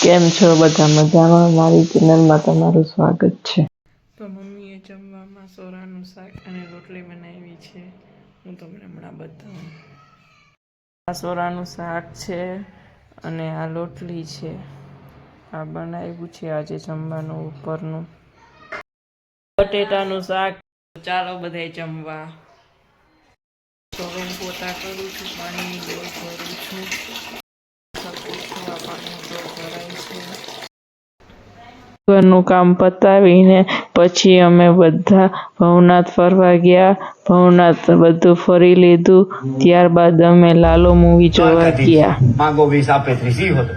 કેમ છો બધા મજામાં? મારી ચેનલમાં તમારું સ્વાગત છે. તો મમ્મીએ જમવામાં સોરાનું શાક અને રોટલી બનાવી છે. હું તમને હમણાં બતાવું. આ સોરાનું શાક છે અને આ રોટલી છે. આ બનાવ્યું છે આજે જમવાનું ઉપરનું. બટેટાનું શાક. ચાલો બધાય જમવા. તો હું પોતા કરું છું, પાણીની ડોલ ભરું છું. ઘરનું કામ પતાવીને પછી અમે બધા ભવનાથ ફરવા ગયા. ભવનાથ બધું ફરી લીધું. ત્યારબાદ અમે લાલો મૂવી જોવા ગયા. માંગો 20 આપે 30 હતો.